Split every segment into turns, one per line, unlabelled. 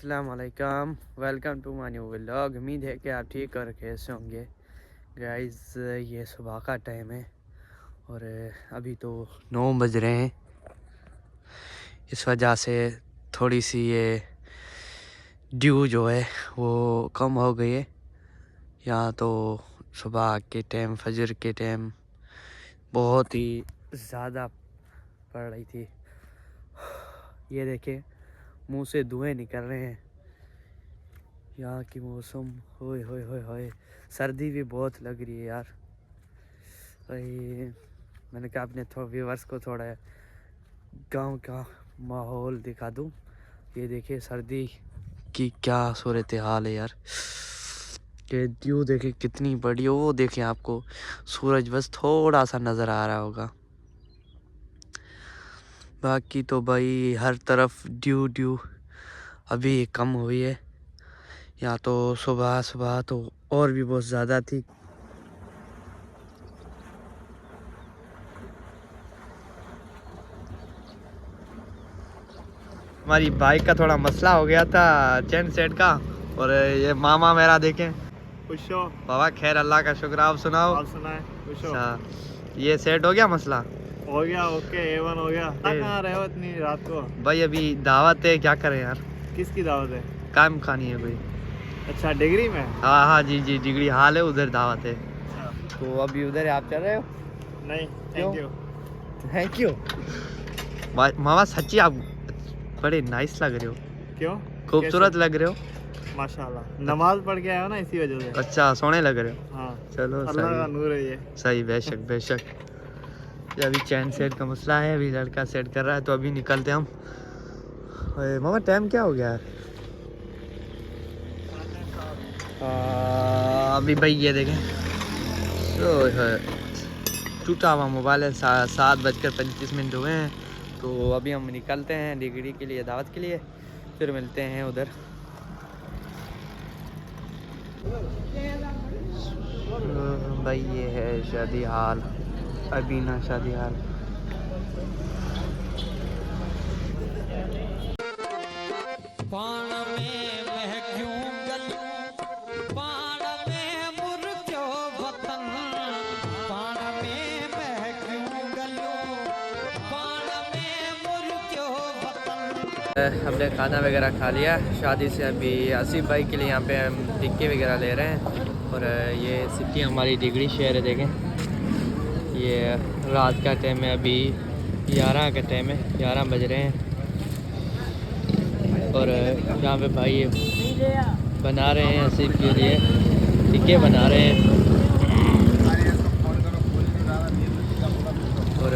अस्सलाम वालेकुम, welcome to my new vlog. उम्मीद है कि आप ठीक और कैसे होंगे। गाइस ये सुबह का टाइम है और अभी तो 9 बज रहे हैं। इस वजह से थोड़ी सी ये ड्यू जो है वो कम हो गई है। यहाँ तो सुबह के टाइम फजर के टाइम बहुत ही ज़्यादा पड़ रही थी। ये देखें मुंह से धुएं निकल रहे हैं। यहाँ की मौसम होए होए होए होए, सर्दी भी बहुत लग रही है यार। भाई मैंने कहा अपने व्यूअर्स को थोड़ा गांव का माहौल दिखा दूं। ये देखिए सर्दी की क्या सूरत हाल है यार। ये ड्यू देखिए कितनी बड़ी है। वो देखिए आपको सूरज बस थोड़ा सा नज़र आ रहा होगा, बाकी तो भाई हर तरफ ड्यू ड्यू अभी कम हुई है। यहाँ तो सुबह सुबह तो और भी बहुत ज़्यादा थी। हमारी बाइक का थोड़ा मसला हो गया था चैन सेट का, और ये मामा मेरा देखें
खुश हो
बाबा। खैर अल्लाह का शुक्र, आप सुनाओ।
आप सुनाए खुश हो।
अच्छा ये सेट हो गया मसला?
हो गया ओके A1 हो गया। कहाँ रहे हो इतनी रात को?
भाई अभी दावत है, क्या करें यार।
किसकी दावत है?
काम खानी है कोई।
अच्छा डिग्री में?
हाँ हाँ जी जी, डिग्री हाल है, उधर दावत है।
अच्छा।
तो अभी उधर आप चल रहे हो?
नहीं
क्यों?
Thank you.
थैंक यू मामा, सच्ची आप बड़े नाइस लग रहे हो।
क्यों?
खूबसूरत लग रहे हो
माशाल्लाह, नमाज पढ़ के आए हो ना इसी वजह से।
अच्छा सोने लग रहे हो।
हाँ
चलो
अल्लाह का
सही
नूर है ये।
सही, बेशक बेशक। ये अभी चैन सेट का मसला है, अभी लड़का सेट कर रहा है तो अभी निकलते हम। ओए मामा टाइम क्या हो गया यार? अभी भाई ये देखें टूटा हुआ मोबाइल है। 7:35 हुए हैं। तो अभी हम निकलते हैं डिग्री के लिए, दावत के लिए, फिर मिलते हैं उधर। भाई ये है शादी हाल, अभी ना शादी हाल। हमने खाना वगैरह खा लिया शादी से। अभी आसिफ भाई के लिए यहाँ पे हम टिक्के वगैरह ले रहे हैं। और ये सिटी हमारी डिग्री शहर है, देखें ये रात का टाइम है, अभी 11 का टाइम है, 11 बज रहे हैं। और यहाँ पे भाई बना रहे हैं आसिफ के लिए टिक्के बना रहे हैं। और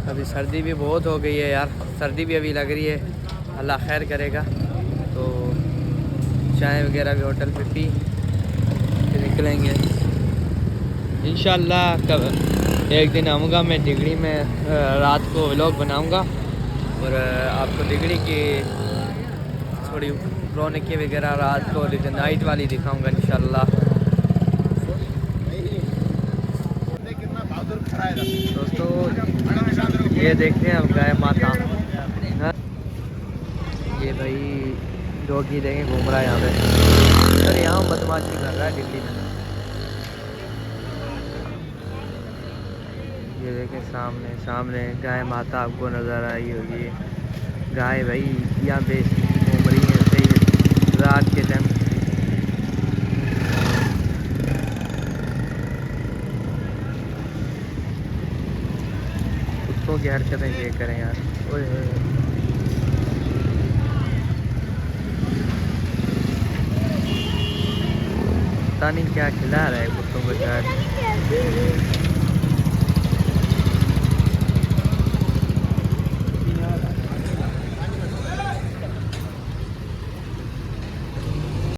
अभी सर्दी भी बहुत हो गई है यार, सर्दी भी अभी लग रही है। अल्लाह खैर करेगा। तो चाय वगैरह भी होटल पे पी फिर निकलेंगे इंशाल्लाह। कब एक दिन आऊँगा मैं डिग्री में, रात को व्लॉग बनाऊँगा और आपको डिग्री की थोड़ी रौनकें वगैरह रात को नाइट वाली दिखाऊँगा इंशाल्लाह। दोस्तों ये देखते हैं अब गाय माता, ये भाई डॉगी देखें घूम रहा है यहाँ पे। अरे यहाँ बदमाशी कर रहा है दिल्ली में। ये देखें सामने सामने गाय माता आपको नज़र आई होगी। गाय भाई यहाँ पे घूम रही है सही रात के टाइम। कुत्तों की हरकतें ये करें यार। ओए पता नहीं क्या खिला रहा है कुत्तों को शायद।